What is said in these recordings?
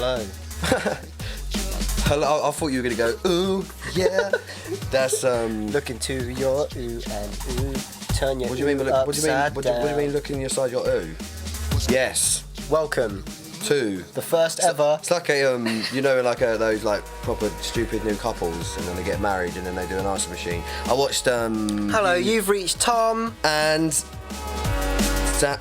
Hello. Hello. I thought you were gonna go. Ooh, yeah. That's Look into your ooh and ooh. Turn your What do you mean? ooh What do you mean? upside What do you down. mean? Looking inside your ooh? Yes. Welcome To the first ever. It's like a those like proper stupid new couples, and then they get married, and then they do an ice machine. I watched Hello, you've reached Tom and Sam.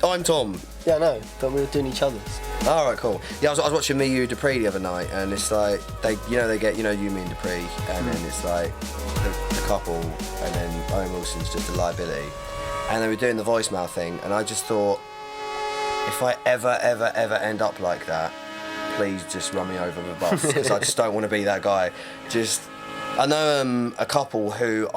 I'm Tom. Yeah, no, but we were doing each other's. All right, cool. Yeah, I was watching Me, You, Dupree the other night, and it's like they get you, me and Dupree, and then it's like the couple, and then Owen Wilson's just a liability, and they were doing the voicemail thing, and I just thought, if I ever end up like that, please just run me over with a bus, because I just don't want to be that guy. I know a couple who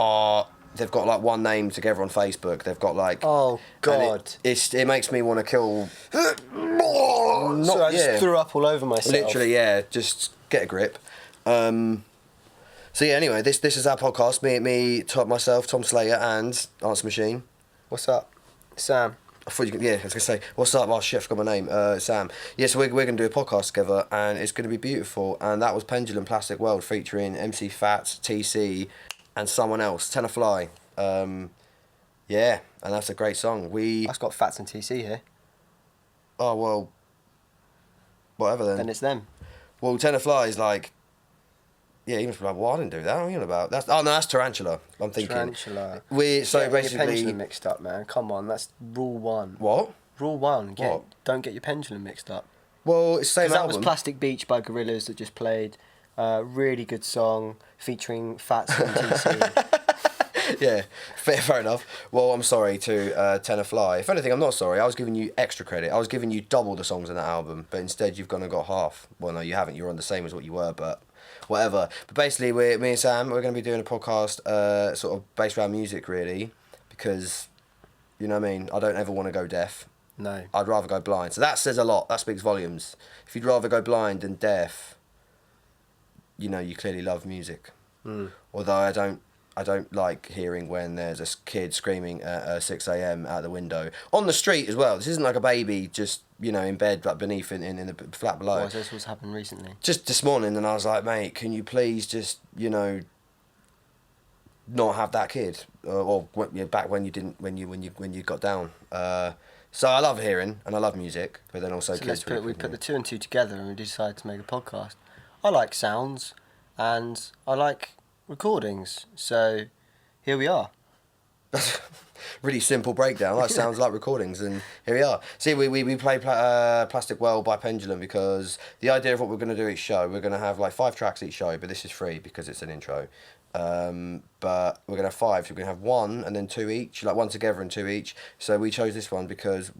they've got like one name together on Facebook. They've got like, oh god, it makes me want to kill. So I just threw up all over myself. Literally, yeah. Just get a grip. So yeah. Anyway, this is our podcast. Myself, Tom Slater, and Answer Machine. What's up, Sam? I thought you could, yeah, I was going to say, what's up? Oh shit, I forgot my name. Sam. Yeah, so we're going to do a podcast together, and it's going to be beautiful. And that was Pendulum Plastic World, featuring MC Fats, TC, and someone else, Tenor Fly. Yeah, and that's a great song. I've got Fats and TC here. Oh, well, whatever then. Then it's them. Well, Tenor Fly is like, yeah, even like, well, I didn't do that. What are you on about? That's Tarantula. I'm thinking. Tarantula. So basically, your pendulum mixed up, man. Come on, that's rule one. What? Rule one. What? Don't get your pendulum mixed up. Well, it's the same album. That was Plastic Beach by Gorillaz that just played. Really good song featuring Fats and TC. Yeah, fair enough. Well, I'm sorry to Tenor Fly. If anything, I'm not sorry. I was giving you extra credit. I was giving you double the songs in that album, but instead you've gone and got half. Well, no, you haven't. You're on the same as what you were, but whatever. But basically, me and Sam, we're going to be doing a podcast sort of based around music, really, because, you know what I mean? I don't ever want to go deaf. No. I'd rather go blind. So that says a lot. That speaks volumes. If you'd rather go blind than deaf, you clearly love music. Although I don't like hearing when there's a kid screaming at 6 a.m. out the window. On the street as well. This isn't like a baby just, in bed like beneath in the flat below. Why, this was happened recently? Just this morning, and I was like, mate, can you please just, not have that kid? Or back when you didn't, when you got down. So I love hearing, and I love music, but then also so kids. we put the two and two together, and we decided to make a podcast. I like sounds, and I like recordings, so here we are. Really simple breakdown. That sounds like recordings, and here we are. See, we play Plastic World by Pendulum because the idea of what we're going to do each show, we're going to have like 5 tracks each show, but this is free because it's an intro. But we're going to have 5, so we're going to have 1 and then 2 each, like 1 together and 2 each. So we chose this one because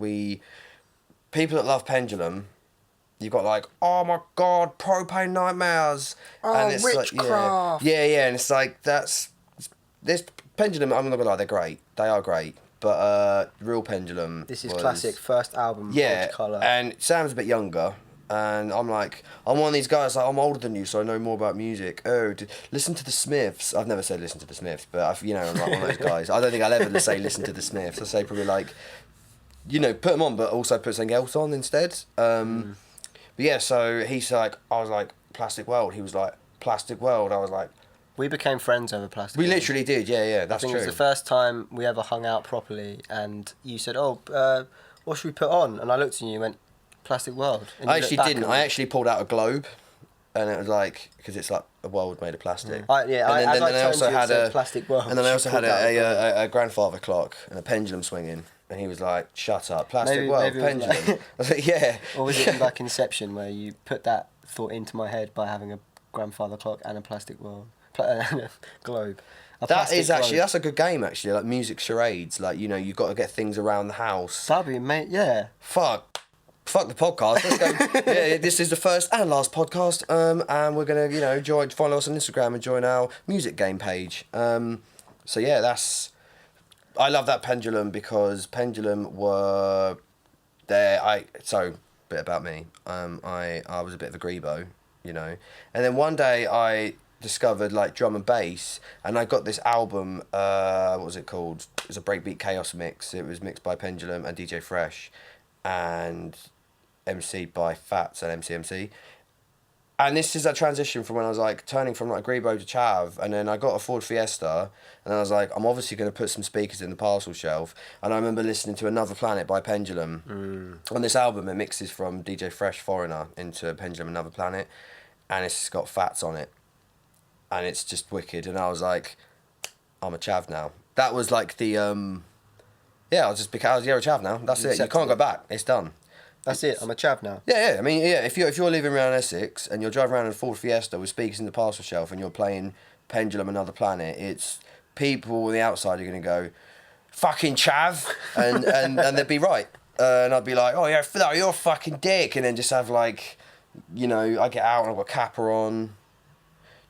people that love Pendulum, you've got like, oh my god, Propane Nightmares. Oh, and it's witchcraft. Like, yeah, and it's like, this Pendulum, I'm not gonna lie, they're great. They are great. But Real Pendulum This is classic, first album, yeah, colour. And Sam's a bit younger. And I'm one of these guys, like, I'm older than you, so I know more about music. Listen to the Smiths. I've never said listen to the Smiths, but I'm like one of those guys. I don't think I'll ever say listen to the Smiths. I say probably like, put them on, but also put something else on instead. But yeah, so he's like, I was like, Plastic World. He was like, Plastic World. I was like... We became friends over Plastic We World. literally did, yeah, that's true. I think it was the first time we ever hung out properly, and you said, what should we put on? And I looked at you and went, Plastic World. And I actually didn't. I actually pulled out a globe, and it was like, because it's like a world made of plastic. I also had a Plastic World. And then I also had a grandfather clock and a pendulum swinging. And he was like, shut up, Plastic World, Pendulum. I was like, yeah. Or was it like Inception, where you put that thought into my head by having a grandfather clock and a plastic world, globe? That's a good game, actually, like music charades. Like, you've got to get things around the house. That'd be, mate, yeah. Fuck the podcast. Let's go. Yeah, this is the first and last podcast. And we're going to, follow us on Instagram and join our music game page. So yeah, I love that Pendulum because Pendulum were there. So, bit about me. I was a bit of a grebo, and then one day I discovered like drum and bass, and I got this album. What was it called? It was a Breakbeat Chaos mix. It was mixed by Pendulum and DJ Fresh, and emceed by Fats and MCMC. And this is a transition from when I was like turning from like Grebo to Chav, and then I got a Ford Fiesta, and I was like, I'm obviously going to put some speakers in the parcel shelf. And I remember listening to Another Planet by Pendulum. On this album, it mixes from DJ Fresh Foreigner into Pendulum Another Planet, and it's got Fats on it, and it's just wicked. And I was like, I'm a Chav now. That was like the yeah, I was just because you're a Chav now. That's it. You can't go back. It's done. That's it. I'm a chav now. Yeah. I mean, yeah. If you're living around Essex and you're driving around in a Ford Fiesta with speakers in the parcel shelf and you're playing Pendulum Another Planet, it's people on the outside are gonna go, fucking chav, and they'd be right. And I'd be like, oh yeah, you're a fucking dick, and then just have like, you know, I get out and I've got a kappa on.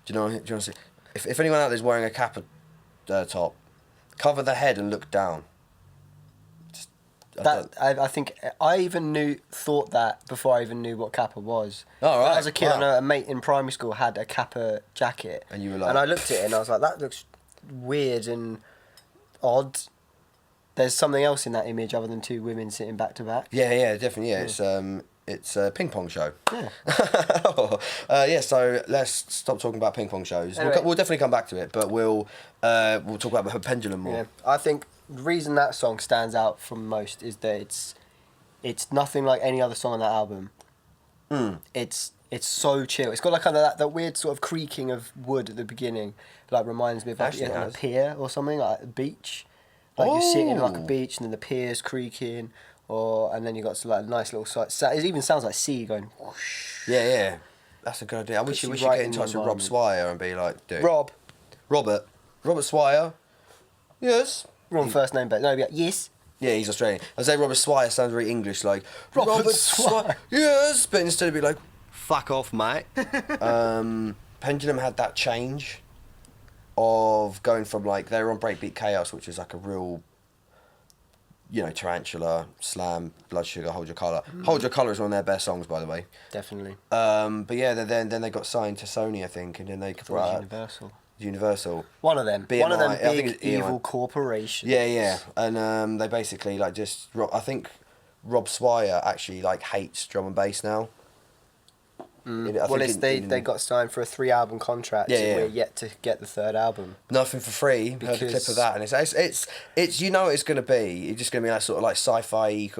Do you know what I'm saying? If anyone out there's wearing a kappa top, cover the head and look down. I think I even thought that before I even knew what kappa was. Oh, right. As a kid, I know a mate in primary school had a kappa jacket. And you were like... And I looked at it and I was like, that looks weird and odd. There's something else in that image other than two women sitting back to back. Yeah, definitely, yeah. It's a ping pong show. Yeah. So let's stop talking about ping pong shows. Anyway. We'll definitely come back to it, but we'll talk about the Pendulum more. Yeah. I think the reason that song stands out from most is that it's nothing like any other song on that album. It's so chill. It's got like kind of that weird sort of creaking of wood at the beginning. Like reminds me of like a pier or something, like a beach. Like you're sitting in like a beach and then the pier's creaking. And then you got like a nice little side. It even sounds like sea going whoosh. Yeah. That's a good idea. I wish you get in touch with Rob Swire and be like, dude. Robert Swire. Yes. Wrong first name, but no, be like, yes. Yeah, he's Australian. I say Robert Swire sounds very English, like Robert Swire. Yes, but instead of be like, fuck off, mate. Pendulum had that change of going from like they were on Breakbeat Chaos, which is like a real, you know, Tarantula, Slam, Blood Sugar, Hold Your Colour. Hold Your Colour is one of their best songs, by the way. Definitely. But yeah, then they got signed to Sony, I think, and then they brought Universal. One of them. BMI, one of them big evil corporations. Yeah. And they basically like just... I think Rob Swire actually like hates drum and bass now. They got signed for a 3-album contract. Yeah. We're yet to get the 3rd album. Nothing for free. Heard a clip of that, and it's you know what it's gonna be. It's just gonna be like sort of like sci-fi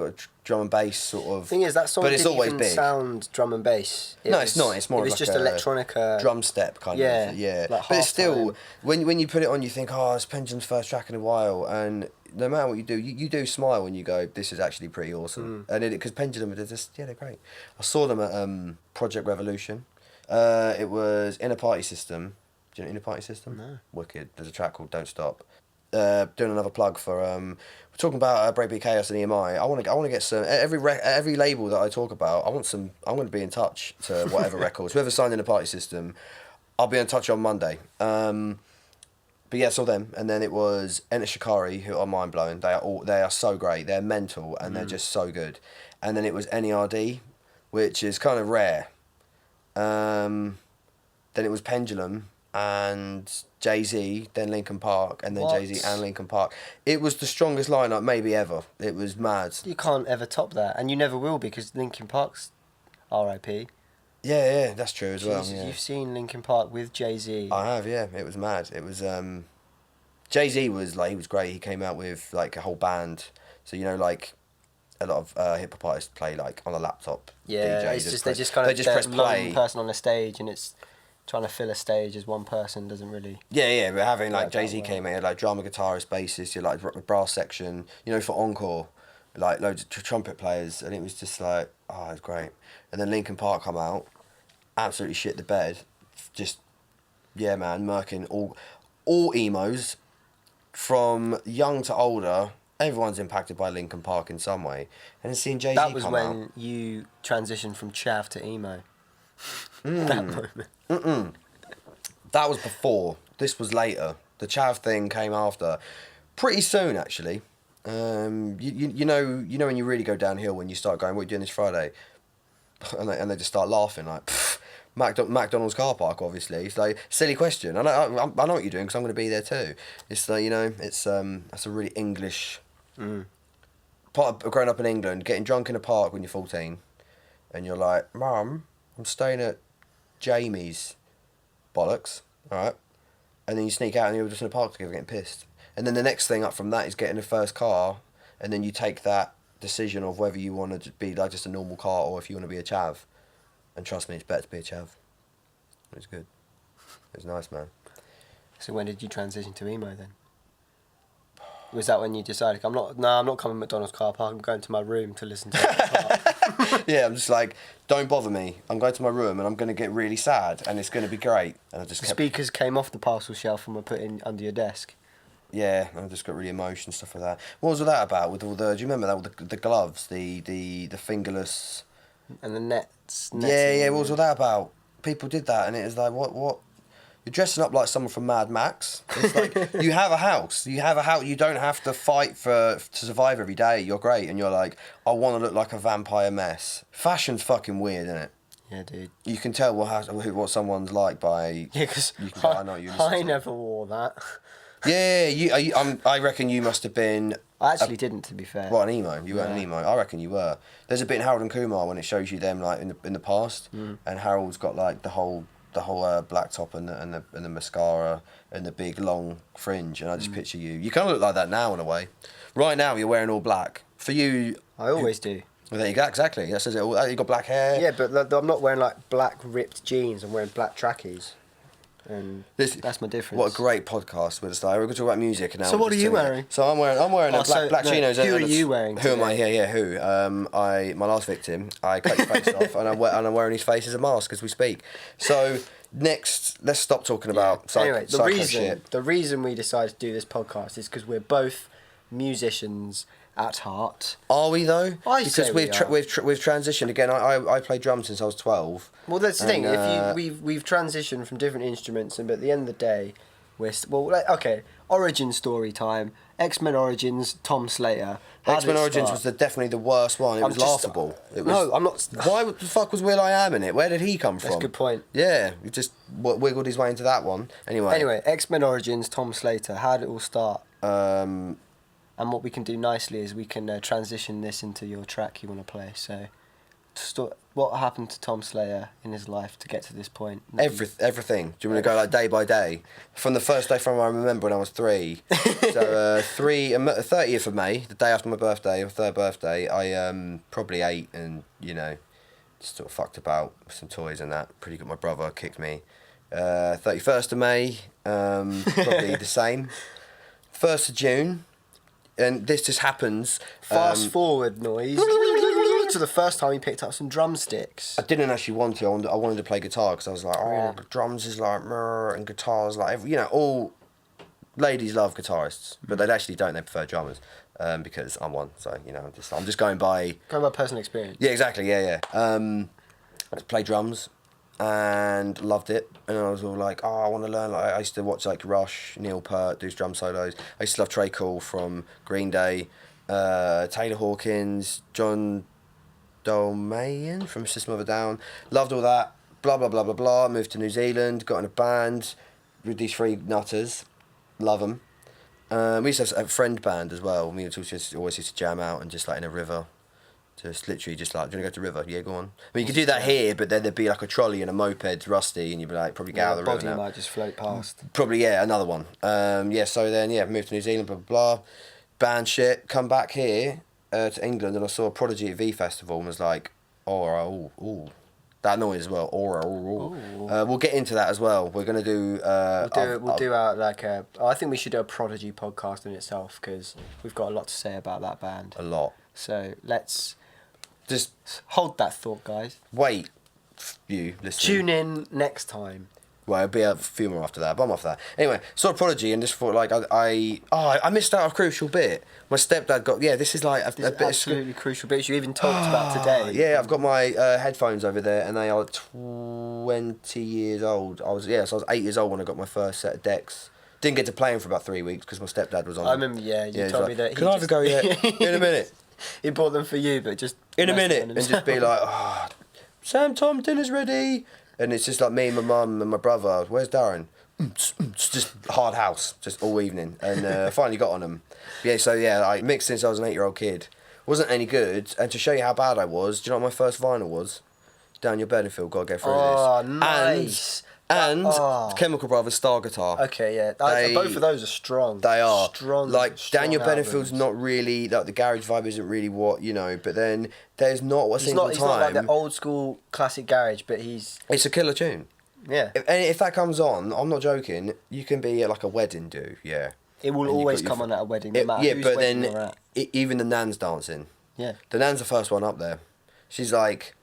drum and bass sort of. Thing is, that song didn't even big. Sound drum and bass. It's not. It's more. It was like just electronica. Drum step kind of. Yeah. Like but it's still when you put it on, you think, oh, it's Pendulum's first track in a while, and no matter what you do, you do smile when you go, this is actually pretty awesome. And because Pendulum, they're great. I saw them at Project Revolution. It was In a Party System. Do you know In a Party System? No. Wicked. There's a track called Don't Stop. Doing another plug for we're talking about Breakbeat Chaos and EMI. I want to get some every label that I talk about. I'm going to be in touch to whatever records. Whoever signed In a Party System, I'll be in touch on Monday. But yeah, I saw them, and then it was Enter Shikari, who are mind blowing. They are so great. They're mental and they're just so good. And then it was NERD, which is kind of rare. Then it was Pendulum and Jay-Z, then Linkin Park, and then Jay-Z and Linkin Park. It was the strongest lineup maybe ever. It was mad. You can't ever top that, and you never will because Linkin Park's R.I.P. Yeah, that's true as well. Yeah. You've seen Linkin Park with Jay-Z. I have, yeah. It was mad. It was Jay-Z was like, he was great. He came out with like a whole band. So you know, like a lot of hip hop artists play like on a laptop. Yeah, DJ, it's just they just kind of press play. One person on a stage, and it's trying to fill a stage as one person doesn't really. Yeah. But having like Jay-Z came in, like drama, guitarist, bassist, you like brass section. You know, for encore, like loads of trumpet players, and it was just like, oh, it's great. And then Linkin Park come out, absolutely shit the bed, just yeah, man, murking all emos, from young to older. Everyone's impacted by Linkin Park in some way, and then seeing Jay-Z come out. That was when you transitioned from chav to emo. That moment. That was before. This was later. The chav thing came after, pretty soon actually. You know when you really go downhill when you start going, what are you doing this Friday? And they just start laughing like, McDonald's car park, obviously. It's like, silly question. I know what you're doing because I'm going to be there too. It's like, you know, it's that's a really English part of growing up in England, getting drunk in a park when you're 14, and you're like, Mum, I'm staying at Jamie's, bollocks, alright? And then you sneak out and you're just in a park together getting pissed. And then the next thing up from that is getting the first car, and then you take that decision of whether you want to be like just a normal car or if you want to be a chav. And trust me, it's better to be a chav. It was good. It was nice, man. So when did you transition to emo then? Was that when you decided, I'm not coming to McDonald's car park, I'm going to my room to listen to it? Yeah, I'm just like, don't bother me. I'm going to my room and I'm going to get really sad and it's going to be great. And I just The kept... speakers came off the parcel shelf and were put in under your desk. Yeah, and I just got really emotional, stuff like that. What was all that about? With all the, do you remember that with the gloves, the fingerless... And the nets. Yeah, what was all that about? People did that and it was like, what? You're dressing up like someone from Mad Max. It's like, you have a house. You don't have to fight to survive every day. You're great. And you're like, I want to look like a vampire mess. Fashion's fucking weird, isn't it? Yeah, dude. You can tell what someone's like by... Yeah, because I never wore that. Yeah, I reckon you must have been... I actually didn't, to be fair. What, an emo? You weren't an emo. I reckon you were. There's a bit in Harold and Kumar when it shows you them like in the past, and Harold's got like the whole black top and the mascara and the big long fringe, and I just picture you. You kind of look like that now in a way. Right now you're wearing all black. For you, I always do. Well, there you go. Exactly. That says it all. You got black hair. Yeah, but I'm not wearing like black ripped jeans. I'm wearing black trackies. And that's my difference. What a great podcast with us. We're going to talk about music now. So what are you wearing? So I'm wearing a black chinos. Who are you wearing? Who am I? Yeah. Who? My last victim. I cut his face off, and I'm wearing his face as a mask as we speak. So next, let's stop talking about anyway. Shit. The reason we decided to do this podcast is because we're both musicians at heart. Are we though? Because we've transitioned again. I played drums since I was 12. Well, that's the thing. We've transitioned from different instruments, but at the end of the day, origin story time. X-Men Origins, Tom Slater. X-Men Origins was definitely the worst one. It was laughable. No, I'm not. Why the fuck was Will I Am in it? Where did he come from? That's a good point. Yeah, he just wiggled his way into that one. Anyway, X-Men Origins, Tom Slater. How did it all start? And what we can do nicely is we can transition this into your track you want to play. So, what happened to Tom Slater in his life to get to this point? Everything. Do you want to go like day by day? From the first day from I remember when I was 3. So 30th of May, the day after my birthday, my 3rd birthday, I probably ate and, just sort of fucked about with some toys and that. Pretty good. My brother kicked me. 31st of May, probably the same. 1st of June, and this just happens. Fast forward noise to the first time he picked up some drumsticks. I didn't actually want to. I wanted to play guitar because I was like, drums is like, and guitars like, all ladies love guitarists, but they actually don't. They prefer drummers, because I'm one. So I'm just going by personal experience. Yeah, exactly. Yeah. I play drums and loved it, and I was all like, I want to learn. Like, I used to watch like Rush, Neil Peart do drum solos. I used to love Trey Cool from Green Day, Taylor Hawkins, John Dolmayan from System of a Down. Loved all that. Blah blah blah blah blah. Moved to New Zealand, got in a band with these 3 nutters. Love them. We used to have a friend band as well. We always used to jam out and just like in a river. Just literally just like, do you want to go to the river? Yeah, go on. I mean, you could do that here, but then there'd be like a trolley and a moped, rusty, and you'd be like, probably get out of the river now. Body might just float past. Probably, yeah, another one. So then, moved to New Zealand, blah, blah, blah. Band shit, come back here to England, and I saw Prodigy at V Festival and was like, that noise as well. We'll get into that as well. We're going to do... I think we should do a Prodigy podcast in itself, because we've got a lot to say about that band. A lot. So let's... Just hold that thought, guys. Wait, you listening. Tune in next time. Well, it'll be a few more after that, but I'm off that. Anyway, saw Prodigy and just thought like I missed out a crucial bit. My stepdad got this is like a bit absolutely crucial bit you even talked about today. Yeah, I've got my headphones over there and they are 20 years old. I was 8 years old when I got my first set of decks. Didn't get to play them for about 3 weeks because my stepdad was on. I remember, you told me that. Can I have a go yet? In a minute. He bought them for you, but just in a minute, and just be like, Sam, Tom, dinner's ready, and it's just like me and my mum and my brother. Where's Darren? Just hard house, just all evening, and finally got on them. I mixed since I was an 8-year-old kid. wasn't any good. And to show you how bad I was, do you know what my first vinyl was? Down Your Bedingfield, Gotta Get Through Oh, This. nice. And Chemical Brothers Star Guitar. Okay, yeah. Both of those are strong. They are. Strong. Like, strong Daniel albums. Bedingfield's not really, like, the garage vibe isn't really what, you know, but then there's not a single He's time. not like the old school classic garage, but he's... It's a killer tune. Yeah. If that comes on, I'm not joking, you can be at, like, a wedding do, yeah. It will And always come on at a wedding, no matter yeah, whose but wedding then you're at. even the Nan's dancing. Yeah. The Nan's the first one up there. She's like,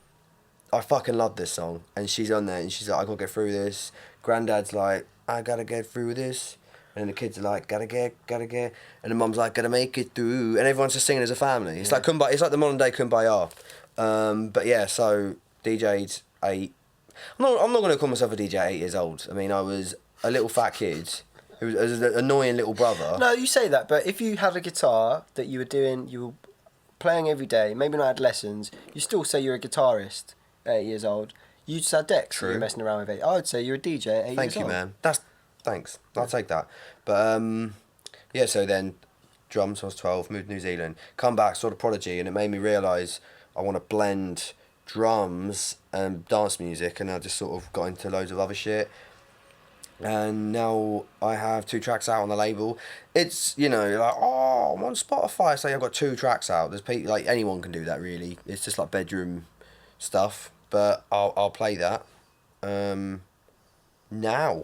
I fucking love this song. And she's on there and she's like, I gotta get through this. Granddad's like, I gotta get through this. And the kids are like, gotta get. And the mum's like, gotta make it through. And everyone's just singing as a family. It's like Kumbaya. It's like the modern day Kumbaya. But yeah, so DJ'd 8. I'm not gonna call myself a DJ at 8 years old. I mean, I was a little fat kid who was an annoying little brother. No, you say that, but if you had a guitar that you were playing every day, maybe not had lessons, you still say you're a guitarist at 8 years old. You just had decks True. that you're messing around with 8. I would say you're a DJ at 8 years old. Thank you, man. Thanks. I'll take that. But yeah, so then drums, I was 12, moved to New Zealand, come back, saw the Prodigy, and it made me realise I want to blend drums and dance music, and I just sort of got into loads of other shit. And now I have 2 tracks out on the label. It's, you know, like, oh, I'm on Spotify, so I've got 2 tracks out. There's people, like, anyone can do that, really. It's just like bedroom stuff, but I'll play that now.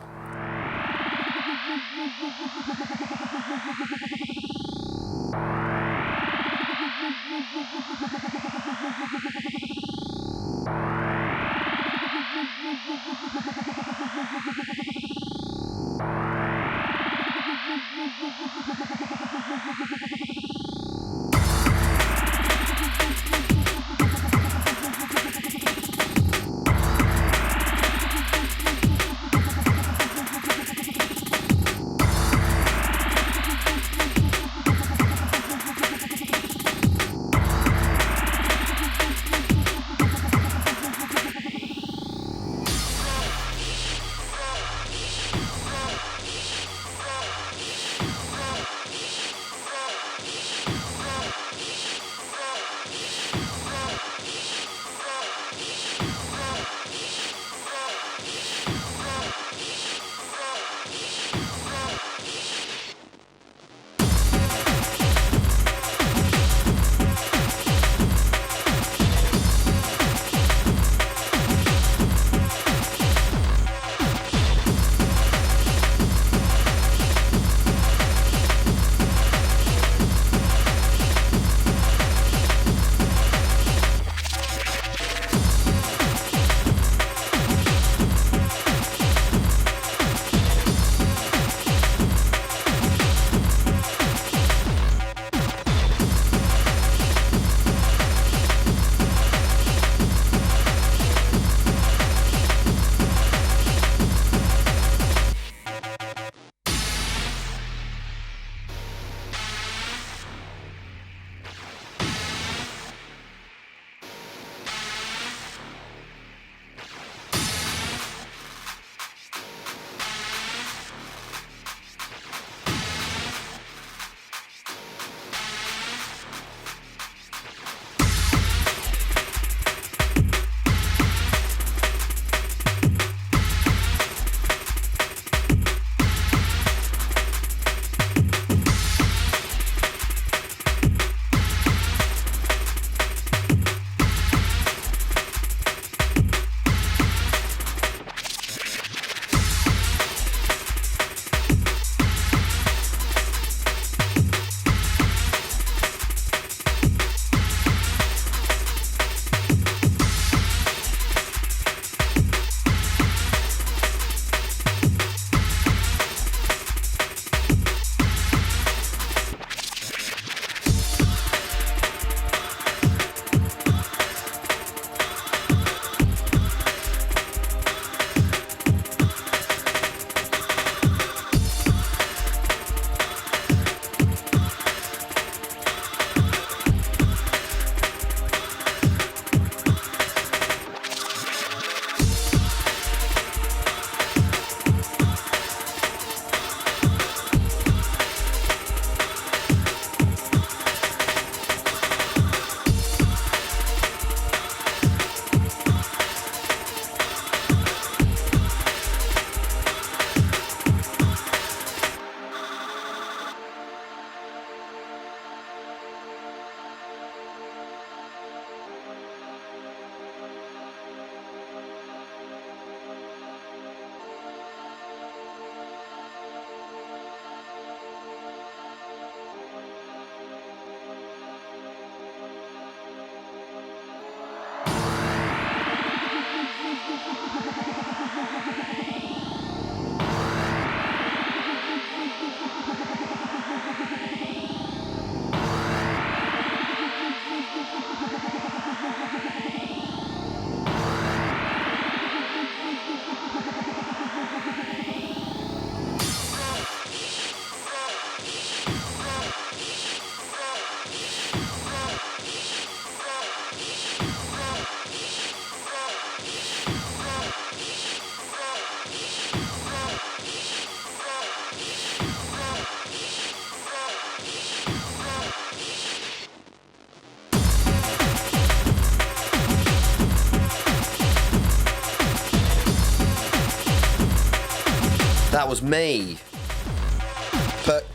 That was me.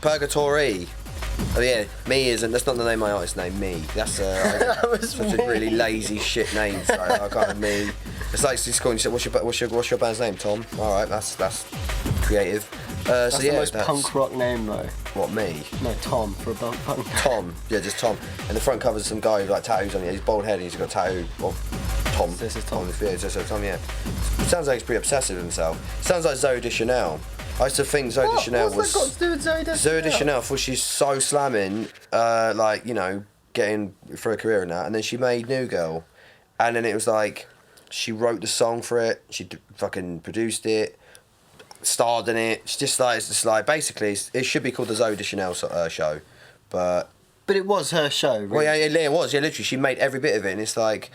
Purgatory. Oh yeah, me isn't. That's not the name of my artist name. Me. That's such a really lazy shit name. So I can't me. It's like just calling you. What's your band's name, Tom? All right, that's creative. That's so the yeah, most punk rock name though. What, me? No, Tom for a punk. Tom. Yeah, just Tom. And the front cover's some guy with like tattoos on it. He's bald head and he's got a tattoo of Tom. This is Tom. Yeah, so Tom. Yeah. It sounds like he's pretty obsessed with himself. Sounds like Zooey Deschanel. I used to think Zooey Deschanel was. What's that got to do with Zooey Deschanel? Zooey Deschanel, I thought she's so slamming, like, you know, getting for a career in that. And then she made New Girl. And then it was like, she wrote the song for it, she fucking produced it, starred in it. It's just like basically, it should be called the Zooey Deschanel show. But it was her show, really. Well, yeah, it was. Yeah, literally, she made every bit of it. And it's like,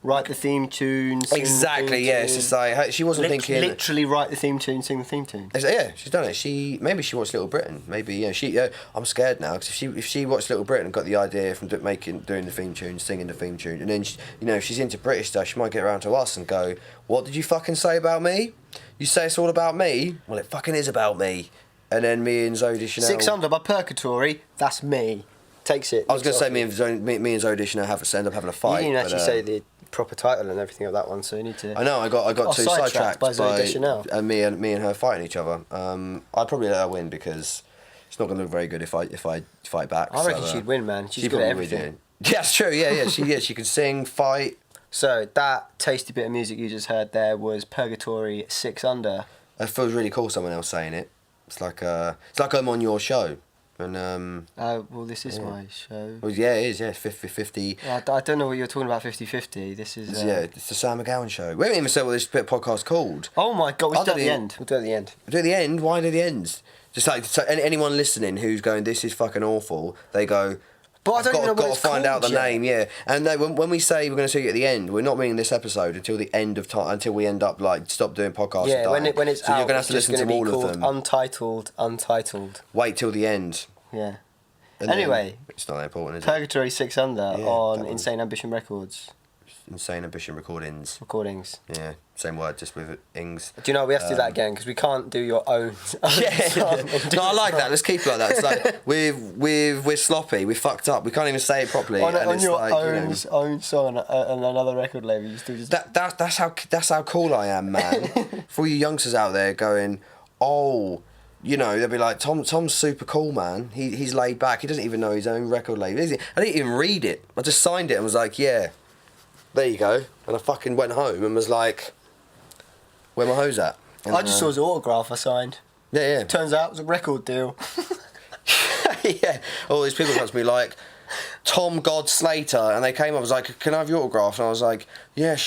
write the theme tune, sing the exactly, theme yeah. tune. It's just like she wasn't thinking. Literally write the theme tune, sing the theme tune. Yeah, she's done it. Maybe she watched Little Britain. Maybe I'm scared now because if she watched Little Britain and got the idea from doing the theme tune, singing the theme tune, and then if she's into British stuff, she might get around to us and go, "What did you fucking say about me? You say it's all about me? Well, it fucking is about me." And then me and Zooey Deschanel. 6 Under by Purgatory. That's me. Takes it. I was going to say me and Zooey Deschanel end up having a fight. You didn't actually say the proper title and everything of that one, so you need to. I know. I got too sidetracked by Zooey Deschanel. And me and her fighting each other. I'd probably let her win because it's not going to look very good if I fight back. I reckon she'd win, man. She's good at everything. Yeah, that's true. Yeah. She can sing, fight. So that tasty bit of music you just heard there was Purgatory 6 Under. It feels really cool. Someone else saying it. It's like I'm on your show. And well, this is my show. Well, yeah, it is. Yeah, 50-50. I don't know what you're talking about. 50-50. This is. It's the Sam McGowan show. We haven't even said what this bit podcast's called. Oh my god, we'll do it at the end. We'll do it at the end. Do it at the end. Why do the ends? Just like so anyone listening who's going, this is fucking awful. They go. But I don't even know what it's got to find out the yet. name, yeah. And when we say we're going to see you at the end, we're not meaning this episode until the end of time, until we end up like stop doing podcasts. Yeah, when it's so out, you're going to have to listen to all of them. Untitled. Wait till the end. Yeah. And anyway, it's not that important, is it? Purgatory 6 Under on Insane Ambition Records. Insane Ambition Recordings. Yeah, same word, just with ings. Do you know we have to do that again because we can't do your own. Yeah. No, I like that. Let's keep it like that. It's like we're sloppy. We fucked up. We can't even say it properly. On your own song on another record label, you still just. That's how cool I am, man. For all you youngsters out there going, oh. You know, they'll be like, Tom's super cool, man. He's laid back. He doesn't even know his own record label, is he? I didn't even read it. I just signed it and was like, yeah, there you go. And I fucking went home and was like, where my hose at? And I just saw his autograph I signed. Yeah. Turns out it was a record deal. Yeah. All these people come to me like, Tom God Slater, and they came up, I was like, can I have your autograph? And I was like, yeah,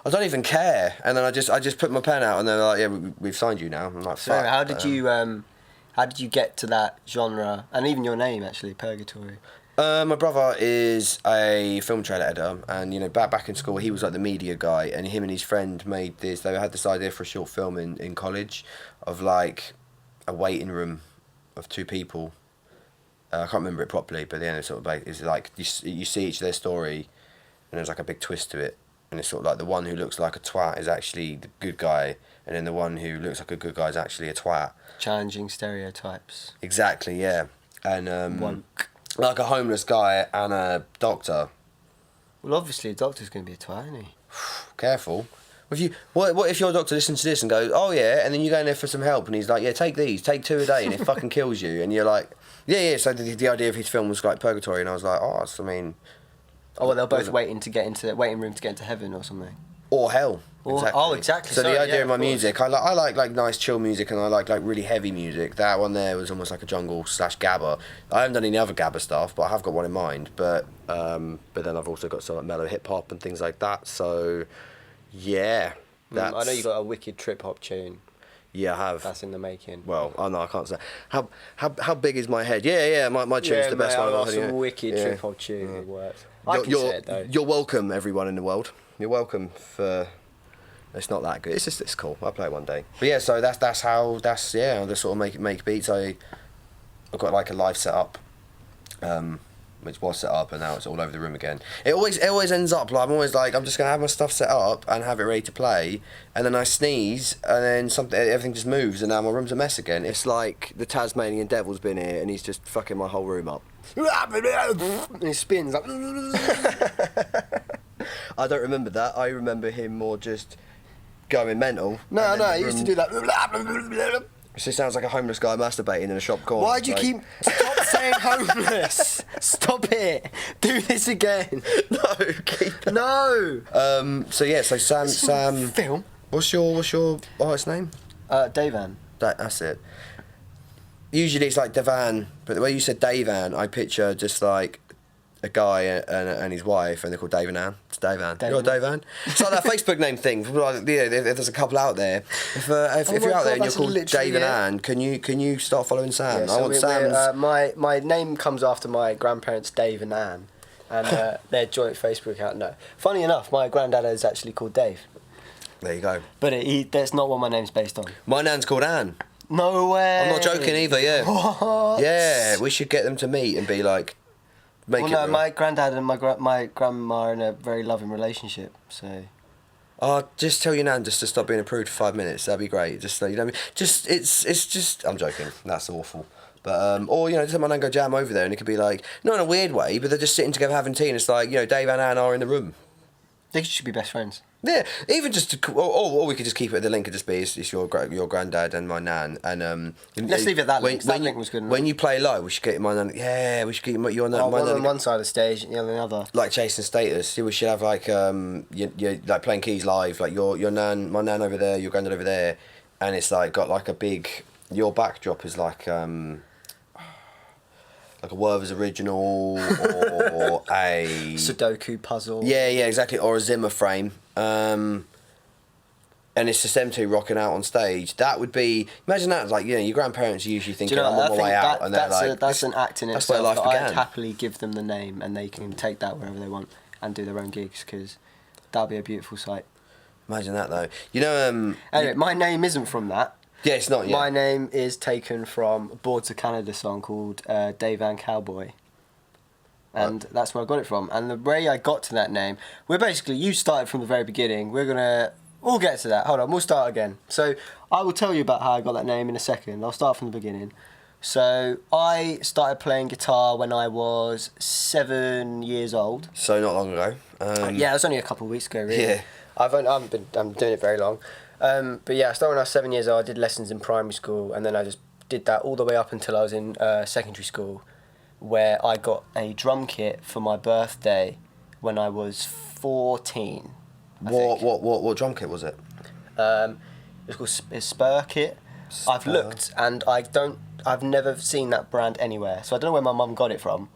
I don't even care. And then I just put my pen out and they're like, yeah, we've signed you now. I'm like, so fuck. how did you get to that genre, and even your name actually, Purgatory? My brother is a film trailer editor, and you know, back in school he was like the media guy, and him and his friend made this. They had this idea for a short film in college, of like a waiting room of two people. I can't remember it properly, but the end sort of like is like you see each of their story, and there's like a big twist to it, and it's sort of like the one who looks like a twat is actually the good guy, and then the one who looks like a good guy is actually a twat. Challenging stereotypes. Exactly, yeah, and Woke. like a homeless guy and a doctor. Well, obviously a doctor's going to be a twat, isn't he? Careful. What if your doctor listens to this and goes, oh yeah, and then you go in there for some help, and he's like, yeah, take 2 a day, and it fucking kills you, and you're like, yeah. So the idea of his film was like Purgatory, and I was like, oh, I mean. Oh, well, they're both waiting room to get into heaven or something. Or hell. Exactly. Oh, exactly. So the idea of my music, I like nice chill music, and I like really heavy music. That one there was almost like a jungle / gabba. I haven't done any other gabba stuff, but I have got one in mind. But then I've also got some like mellow hip hop and things like that. So yeah, I know you got a wicked trip hop tune. Yeah, I have. That's in the making. Well, I can't say. How big is my head? Yeah. My tune's the best one. Yeah, some wicked trip hop tune. It works. You're welcome, everyone in the world. You're welcome for. It's not that good. It's cool. I'll play it one day. But yeah, so that's the sort of make beats. I've got like a live setup. which was set up, and now it's all over the room again. It always ends up like I'm always like I'm just gonna have my stuff set up and have it ready to play, and then I sneeze, and then everything just moves, and now my room's a mess again. It's like the Tasmanian devil's been here, and he's just fucking my whole room up. And he spins like. I don't remember that. I remember him more just going mental. No, he used to do that. So it sounds like a homeless guy masturbating in a shop corner. Why'd you keep... Stop saying homeless. Stop it. Do this again. No, keep... No. So Sam... Film. What's your artist name? DAVAN. That's it. Usually it's like DAVAN, but the way you said DAVAN, I picture just like a guy and his wife, and they're called Dave and Ann. It's DAVAN. You're DAVAN. It's like that Facebook name thing. Like, if there's a couple out there, if you're out there and you're called Dave and Ann, can you start following Sam? Yeah, I want Sam's. My name comes after my grandparents Dave and Ann, and their joint Facebook account. No, funny enough, my granddad is actually called Dave. There you go. But that's not what my name's based on. My nan's called Ann. No way. I'm not joking either. Yeah. What? Yeah, we should get them to meet and be like. My granddad and my grandma are in a very loving relationship, so. Oh, just tell your nan just to stop being a prude for 5 minutes. That'd be great. Just you know what I mean. Just it's just. I'm joking. That's awful. But or just let my nan go jam over there, and it could be like not in a weird way, but they're just sitting together having tea, and it's like Dave and Ann are in the room. They should be best friends. Yeah, even just to, or we could just keep it. The link could just be it's your granddad and my nan, and let's leave it that link. That link was good enough. When you play live, we should get my nan. Yeah, we should get your nan. One on one side of the stage, and the other on the other. Like chasing status. We should have like you like playing keys live. Like your nan, my nan over there, your granddad over there, and it's like got like a big. Your backdrop is like a Werther's original or a Sudoku puzzle. Yeah, exactly. Or a Zimmer frame. And it's just them two rocking out on stage. That would be imagine that like your grandparents usually thinking I'm on my way out, and they're like that's an act in that's itself. where life began. I'd happily give them the name, and they can take that wherever they want and do their own gigs because that'd be a beautiful sight. Imagine that though. Anyway, my name isn't from that. Yeah, it's not. Yeah. My name is taken from a Boards of Canada song called DAVAN Cowboy. And that's where I got it from. And the way I got to that name, you started from the very beginning. We'll get to that. Hold on, we'll start again. So I will tell you about how I got that name in a second. I'll start from the beginning. So I started playing guitar when I was 7 years old. So not long ago. Yeah, it was only a couple of weeks ago, really. Yeah. I'm doing it very long. But yeah, I started when I was 7 years old. I did lessons in primary school, and then I just did that all the way up until I was in secondary school, where I got a drum kit for my birthday when I was 14. What drum kit was it? It was called a Spur kit. I've looked and I've never seen that brand anywhere, so I don't know where my mum got it from.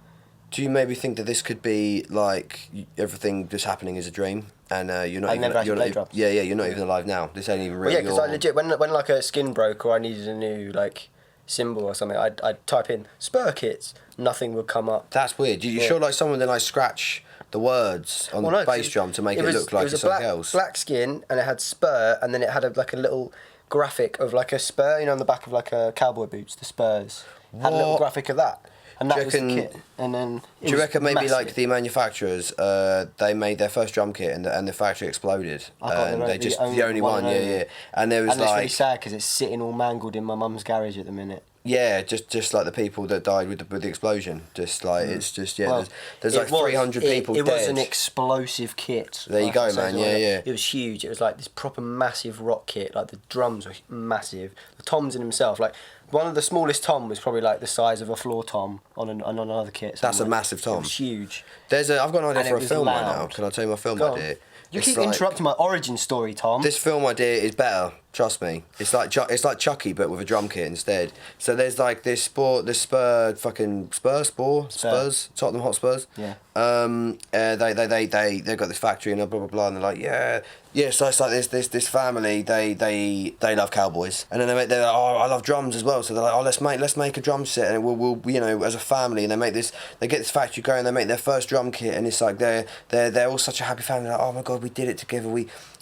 Do you maybe think that this could be like everything just happening is a dream, and you're not even drums. Yeah, you're not even alive now. This ain't even real. Well, yeah, because I legit when like a skin broke or I needed a new like symbol or something, I'd type in Spur kits, nothing would come up. That's weird. You sure like someone then scratch the words on the bass drum to make it look like it's something else? Black skin, and it had Spur, and then it had a little graphic of like a spur, on the back of like a cowboy boots, the spurs. Had a little graphic of that. And that was the kit. And then do you reckon maybe like the manufacturers, they made their first drum kit and the factory exploded, and they just the only one, yeah. And there was and it's really sad because it's sitting all mangled in my mum's garage at the minute. Yeah, just like the people that died with the explosion. Just like it's just there's like 300 people dead. It was an explosive kit. There you go, man. Yeah. It was huge. It was like this proper massive rock kit. Like the drums were massive. The toms in himself, like one of the smallest tom was probably like the size of a floor tom on another kit. That's a massive tom. It was huge. I've got an idea for a film right now. Can I tell you my film idea? You keep interrupting my origin story, Tom. This film idea is better. Trust me. It's like Chucky, but with a drum kit instead. So there's like this Spurs, Tottenham Hotspurs. Yeah. They've got this factory and blah blah blah, and they're like, yeah. So it's like this family. They love cowboys, and then they're like, oh, I love drums as well. So they're like, oh, let's make a drum set, and we'll as a family, and they get this factory going. They make their first drum kit, and it's like they're all such a happy family. Like, oh my god, we did it together.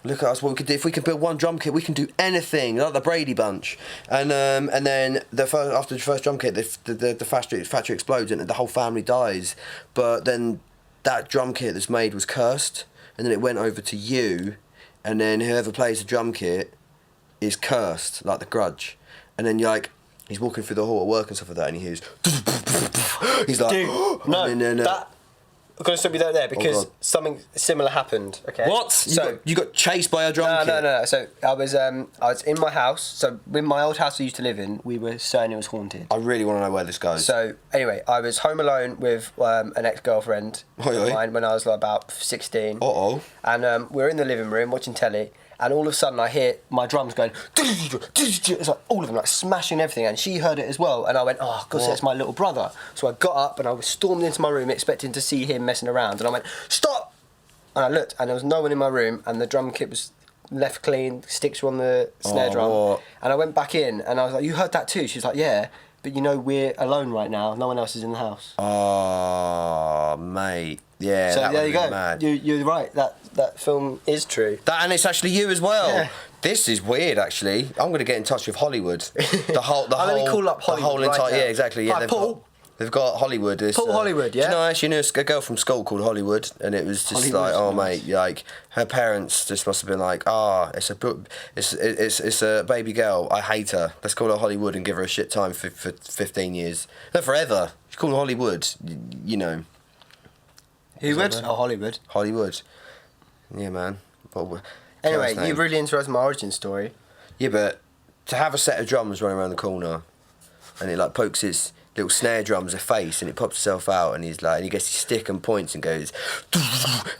look at us, what we could do. If we can build one drum kit, we can do anything, like the Brady Bunch. And then after the first drum kit, the factory explodes and the whole family dies. But then that drum kit that's made was cursed, and then it went over to you, and then whoever plays the drum kit is cursed, like the Grudge. And then you're like, he's walking through the hall at work and stuff like that, and he hears, he's like, Dude, no, that... I'm going to stop you there because God. something similar happened. Okay. What? So you got chased by a drum kit? No. So I was in my house. So in my old house I used to live in, we were certain it was haunted. I really want to know where this goes. So anyway, I was home alone with an ex-girlfriend of mine when I was like about 16. And we were in the living room watching telly. And all of a sudden I hear my drums going, it's like all of them like smashing everything, and she heard it as well, and I went, oh god, that's my little brother. So I got up and I was stormed into my room expecting to see him messing around, and I went, stop! And I looked and there was no one in my room, and the drum kit was left clean, sticks were on the snare drum. What? And I went back in and I was like, you heard that too? She's like, yeah, but you know we're alone right now, no one else is in the house. Oh mate. Yeah, so that there you go. Mad. You're right. That film is true. And it's actually you as well. Yeah. This is weird, actually. I'm going to get in touch with Hollywood. Let me call up Hollywood right now. Yeah, exactly. Yeah, Hi, Paul. They've got Hollywood. Paul Hollywood, yeah. Do you know, I actually knew a girl from school called Hollywood, and it was just Hollywood's like, oh nice. mate, like her parents just must have been like, it's a baby girl. I hate her. Let's call her Hollywood and give her a shit time for 15 years. No, forever. You call her Hollywood, you know. Who would? Oh, Hollywood. Hollywood. Yeah, man. Anyway, you really interested in my origin story. Yeah, but to have a set of drums running around the corner, and it like pokes its little snare drums a face, and it pops itself out, and he's like, and he gets his stick and points and goes,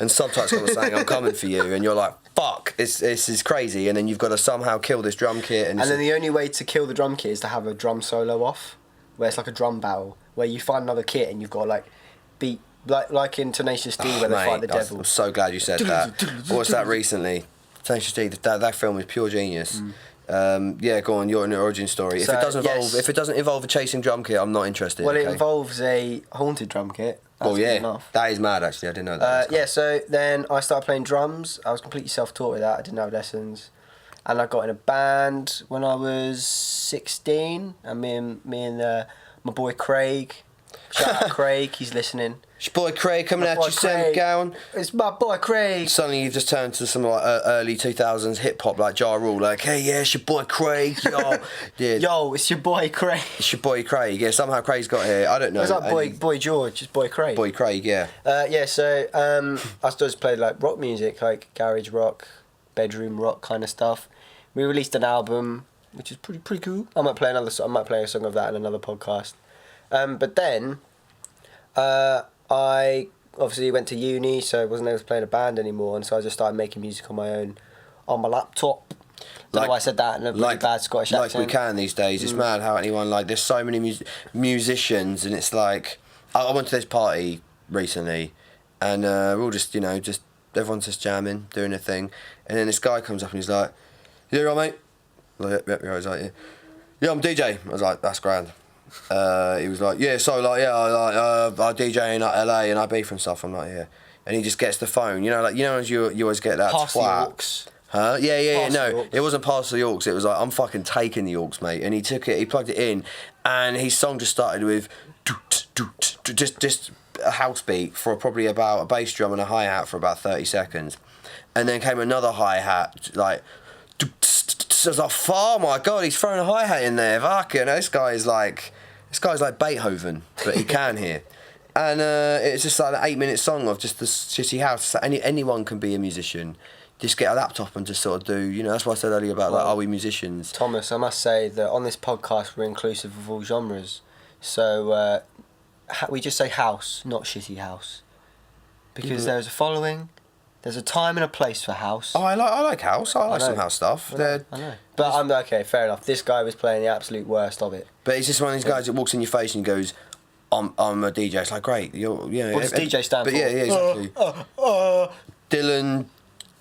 and subtitles come saying, "I'm coming for you," and you're like, "Fuck, this is crazy," and then you've got to somehow kill this drum kit, and then the only way to kill the drum kit is to have a drum solo off, where it's like a drum battle, where you find another kit and you've got to like beat. Like in Tenacious D, where they fight the devil. I'm so glad you said that. What's that recently? Tenacious D. That film is pure genius. Yeah, go on. You're an origin story. So, if it doesn't involve a chasing drum kit, I'm not interested. Well, okay? It involves a haunted drum kit. That's that is mad. Actually, I didn't know that. Yeah. So then I started playing drums. I was completely self-taught with that. I didn't have lessons, and I got in a band when I was 16. And me and my boy Craig. Shout out Craig, he's listening. It's your boy Craig coming at you, Sam Gowan. It's my boy Craig. Suddenly you've just turned to some like early 2000s hip hop like Ja Rule, like, hey, yeah, it's your boy Craig, yo. Yeah. Yo, it's your boy Craig. It's your boy Craig, yeah, somehow Craig's got here, I don't know. It's like boy George, it's boy Craig. Boy Craig, yeah. So I just played like rock music, like garage rock, bedroom rock kind of stuff. We released an album, which is pretty cool. I might play a song of that in another podcast. But then I obviously went to uni, so I wasn't able to play in a band anymore, and so I just started making music on my own, on my laptop. Don't know why I said that in a really bad Scottish accent. Like we can these days. It's mad how anyone, like, there's so many musicians, and it's like, I went to this party recently, and we're all just everyone's just jamming, doing their thing, and then this guy comes up and he's like, "You all right, mate?" I'm like, yep, I was like, yeah, I'm DJ. I was like, that's grand. He was like, yeah, so like, yeah, I DJ in like, LA and Ibiza and stuff. I'm like, yeah, and he just gets the phone, you always get that Pass twat. the aux. Huh? Yeah. No, the it wasn't past the aux. It was like, I'm fucking taking the aux, mate. And he took it, he plugged it in, and his song just started with just a house beat for probably about a bass drum and a hi hat for about 30 seconds, and then came another hi hat like. I was like, oh my god, he's throwing a hi hat in there. Fucking, this guy's like Beethoven, but he can hear. And it's just like an 8-minute song of just the shitty house. Like anyone can be a musician. Just get a laptop and just sort of do. That's what I said earlier about like, are we musicians? Thomas, I must say that on this podcast we're inclusive of all genres. So we just say house, not shitty house, because there's a following. There's a time and a place for house. Oh, I like house. I like some house stuff. I know. But I'm okay, fair enough. This guy was playing the absolute worst of it. But he's just one of these guys that walks in your face and goes, I'm a DJ. It's like, great. What does DJ stand for? Yeah, exactly. Dylan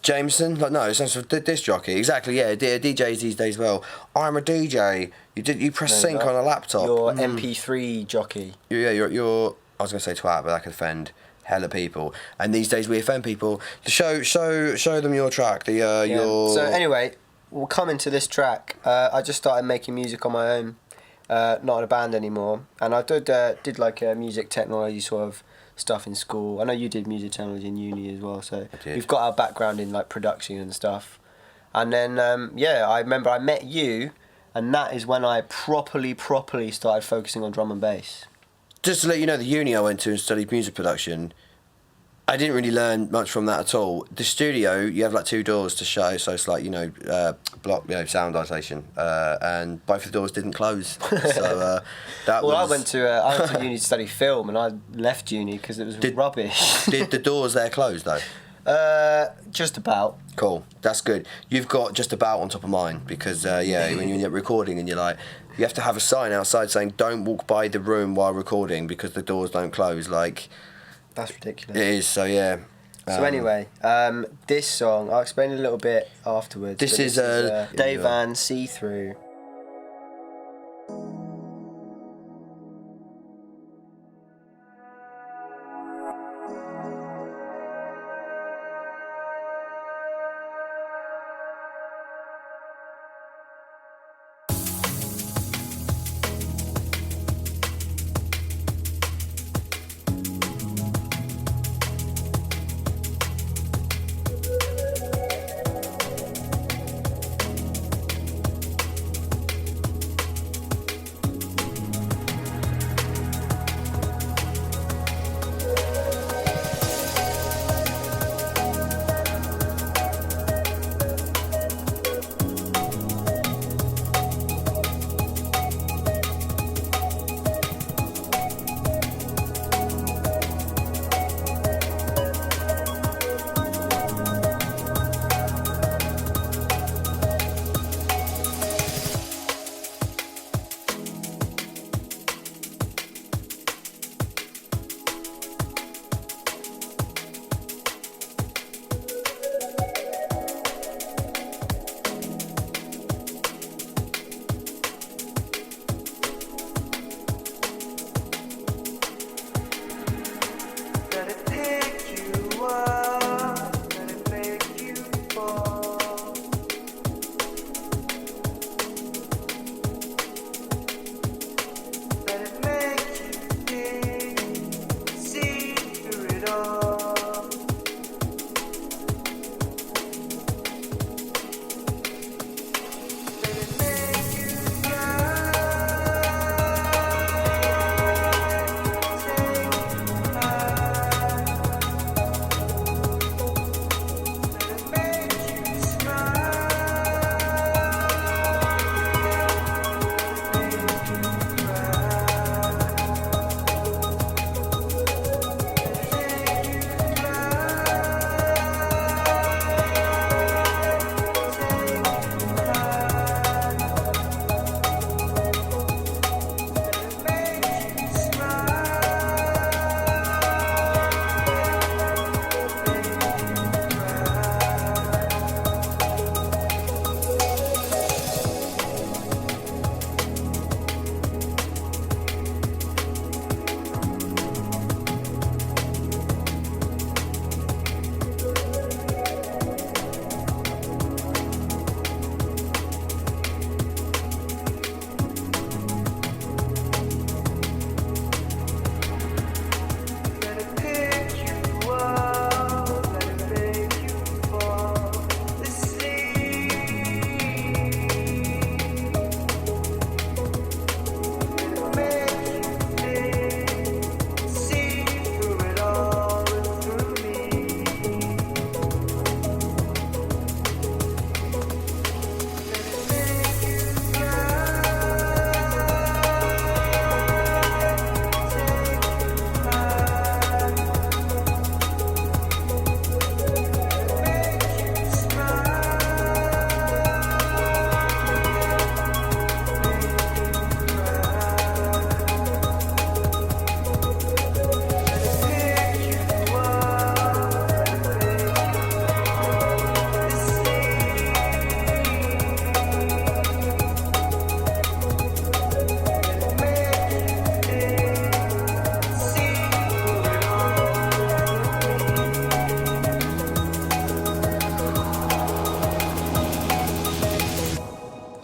Jameson? Like, no, it stands for disc jockey. Exactly, yeah. DJs these days, well, I'm a DJ. You press sync on a laptop. You're MP3 jockey. Yeah, you're I was going to say twat, but that could offend. hella people, and these days we offend people. Show them your track. Your. So anyway, we'll come into this track. I just started making music on my own, not in a band anymore, and I did like music technology sort of stuff in school. I know you did music technology in uni as well, so we've got our background in like production and stuff. And then I remember I met you, and that is when I properly started focusing on drum and bass. Just to let you know, the uni I went to and studied music production, I didn't really learn much from that at all. The studio, you have like 2 doors to show, so it's like, sound isolation, and both of the doors didn't close. So I went to uni to study film, and I left uni because it was rubbish. Did the doors there close though? Just about. Cool, that's good. You've got just about on top of mine because when you're recording and you're like, you have to have a sign outside saying don't walk by the room while recording because the doors don't close. Like, that's ridiculous. It is. So yeah. So anyway, this song I'll explain a little bit afterwards. This is DAVAN See Thru.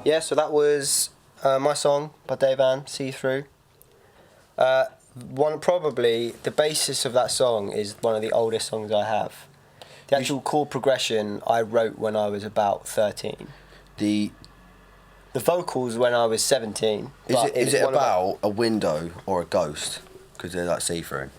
Yeah, so that was my song by DAVAN, See Through. Probably the basis of that song is one of the oldest songs I have. The actual chord progression I wrote when I was about 13. The vocals when I was 17. Is it about a window or a ghost? Because they're like see-through.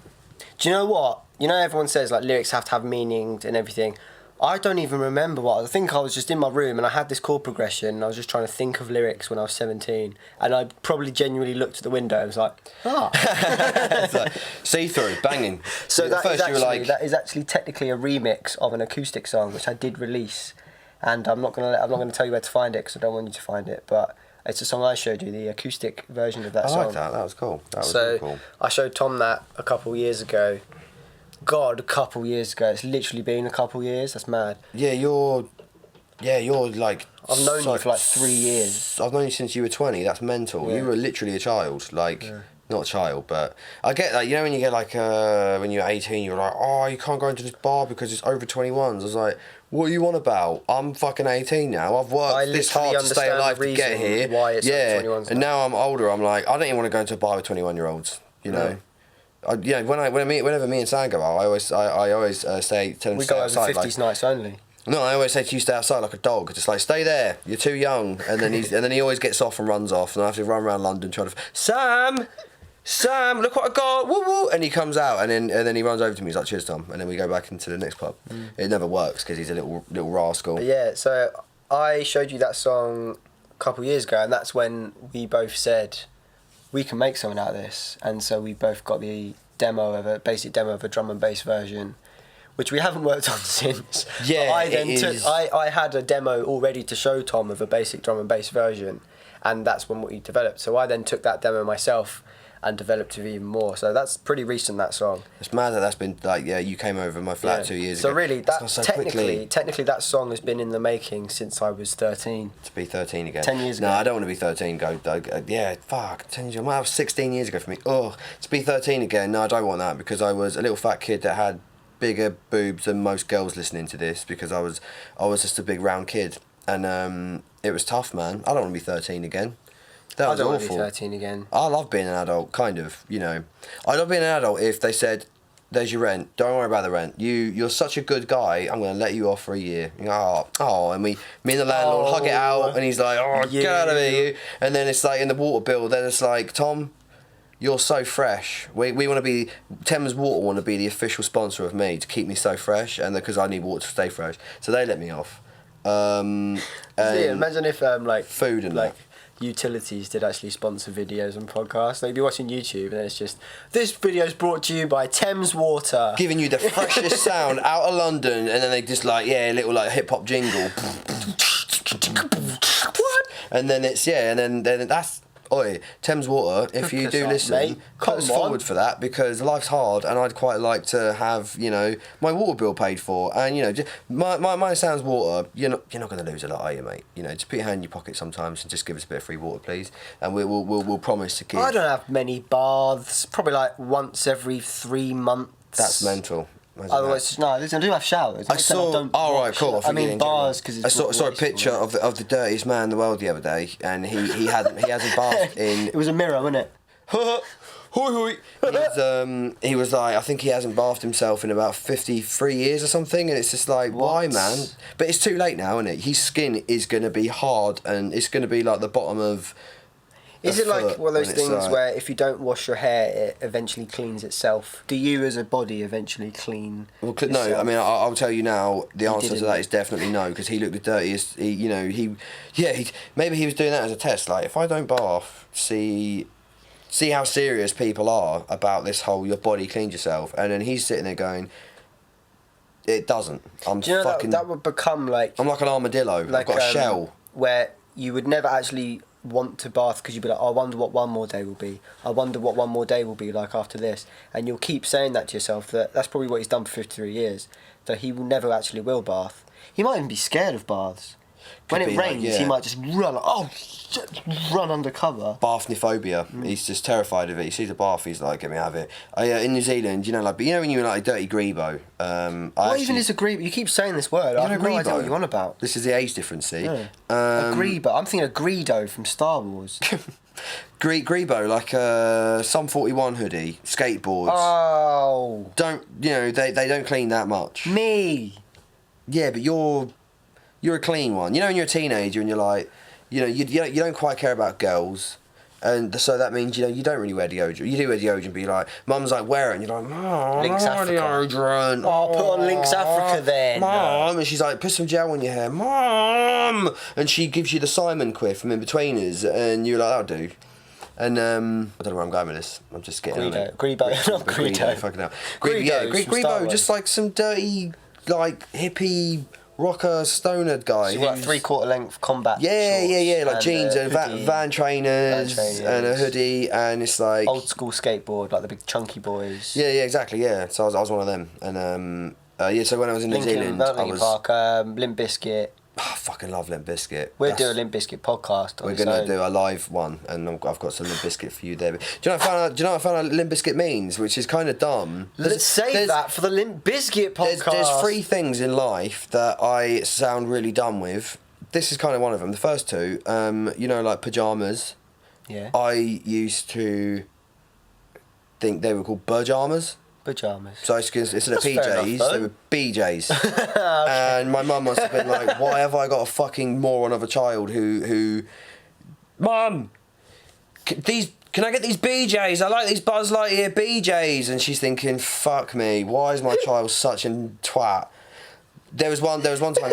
Do you know what? You know everyone says like lyrics have to have meaning and everything. I don't even remember what. I think I was just in my room and I had this chord progression and I was just trying to think of lyrics when I was 17. And I probably genuinely looked at the window and was like, It's like, see-through, banging. So At first you were like... that is actually technically a remix of an acoustic song which I did release. And I'm not gonna tell you where to find it because I don't want you to find it. But it's a song I showed you, the acoustic version of that song. I like that. That was cool. That was really cool. I showed Tom that a couple years ago. God, a couple years ago. It's literally been a couple years. That's mad. Yeah, you're like... I've known you for like 3 years. I've known you since you were 20. That's mental. Yeah. You were literally a child. Like, not a child, but... I get that. You know when you get like... when you're 18, you're like, oh, you can't go into this bar because it's over 21s. I was like, what are you on about? I'm fucking 18 now. I've worked this hard to stay alive to get here. Why it's over 21s and now I'm older. I'm like, I don't even want to go into a bar with 21-year-olds, you know? Whenever me and Sam go out, I always say, tell them to stay outside. We go over 50s nights only. No, I always say to you, stay outside like a dog. Just like, stay there. You're too young. And then he always gets off and runs off. And I have to run around London trying to... Sam, look what I got. Woo woo. And he comes out and then he runs over to me. He's like, cheers, Tom. And then we go back into the next pub. It never works because he's a little rascal. But yeah, so I showed you that song a couple of years ago. And that's when we both said... we can make something out of this, and so we both got the basic demo of a drum and bass version, which we haven't worked on since. Yeah, but I had a demo already to show Tom of a basic drum and bass version, and that's when we developed. So I then took that demo myself and developed it even more. So that's pretty recent, that song. It's mad that's been like, you came over my flat 2 years ago. So really, technically that song has been in the making since I was 13. To be 13 again. 10 years ago. No, I don't want to be 13. Fuck. 10 years ago. That was 16 years ago for me. Oh, to be 13 again. No, I don't want that because I was a little fat kid that had bigger boobs than most girls listening to this because I was just a big round kid. And it was tough, man. I don't want to be 13 again. That was awful. I don't want to be 13 again. I love being an adult, kind of, you know. I love being an adult if they said, there's your rent, don't worry about the rent. You're such a good guy, I'm going to let you off for a year. You go, and me and the landlord hug it out, and he's like, get out of here, you. And then it's like in the water bill, then it's like, Tom, you're so fresh. We want to be, Thames Water want to be the official sponsor of me to keep me so fresh, and because I need water to stay fresh. So they let me off. Imagine if food and like utilities did actually sponsor videos and podcasts. They'd be watching YouTube and then it's just, this video's brought to you by Thames Water, giving you the freshest sound out of London, and then they just like little like hip hop jingle. What? And then it's and then that's Thames Water, if you do listen, mate. put us forward for that because life's hard and I'd quite like to have, my water bill paid for. And, just, my Sounds Water, you're not going to lose a lot, are you, mate? Just put your hand in your pocket sometimes and just give us a bit of free water, please. And we'll promise to give. I don't have many baths, probably like once every 3 months. That's mental. Otherwise, no, listen, I do have showers. I saw. Right, cool. I mean bars because I saw a picture of the dirtiest man in the world the other day, and he hasn't bathed in. It was a mirror, wasn't it? Hoi. He was like, I think he hasn't bathed himself in about 53 years or something, and it's just like, why, man? But it's too late now, isn't it? His skin is going to be hard, and it's going to be like the bottom of. Is it like one of those things where if you don't wash your hair, it eventually cleans itself? Do you as a body eventually clean yourself? No, I mean, I'll tell you now, the answer to that is definitely no, because he looked the dirtiest. Maybe he was doing that as a test. Like, if I don't bath, see how serious people are about this whole your body cleans yourself. And then he's sitting there going, it doesn't. That would become like... I'm like an armadillo. I've got a shell. Where you would never actually want to bath because you'd be like, I wonder what one more day will be. I wonder what one more day will be like after this. And you'll keep saying that to yourself. That's probably what he's done for 53 years. So he will never actually will bath. He might even be scared of baths. When it rains, he might just run. Oh shit! Run undercover. Bathnophobia. He's just terrified of it. He sees a bath, he's like, get me out of it. In New Zealand, you know, like, but you know when you're like a dirty grebo. What even is a grebo? You keep saying this word. I have no idea what you're on about. This is the age difference. See. Yeah. A grebo. I'm thinking a Greedo from Star Wars. Grebo, like some 41 hoodie, skateboards. Oh. They don't clean that much. Me. Yeah, but you're a clean one. You know when you're a teenager and you're like, you don't quite care about girls, and so that means you don't really wear deodorant. You do wear deodorant, but you're like, Mum's like, wear it, and you're like, Mum, Lynx Africa. Deodorant. Oh, put on Lynx Africa then. Mum, and she's like, put some gel on your hair, Mum, and she gives you the Simon quiff from In-Betweeners, and you're like, that'll do. And I don't know where I'm going with this. I'm just getting on it. Grebo, not Greedo. Fucking hell. Grebo, just like some dirty, like hippie rocker stoner guy. So you've got 3/4 length combat. Yeah, like jeans and van trainers and a hoodie, and it's like old school skateboard, like the big chunky boys. Yeah, exactly. Yeah, so I was one of them, and so when I was in New Zealand, I was Park, Limp Bizkit. I fucking love Limp Bizkit. We'll do a Limp Bizkit podcast. We're gonna do a live one, and I've got some Limp Bizkit for you there. Do you know what I found out Limp Bizkit means, which is kind of dumb. Let's save that for the Limp Bizkit podcast. There's 3 things in life that I sound really dumb with. This is kind of one of them. The first 2, like pajamas. Yeah. I used to think they were called pajamas. Pajamas. So instead of PJs, they were BJs. Okay. And my mum must have been like, why have I got a fucking moron of a child who Mum, can I get these BJs? I like these Buzz Lightyear BJs. And she's thinking, fuck me, why is my child such a twat? There was one time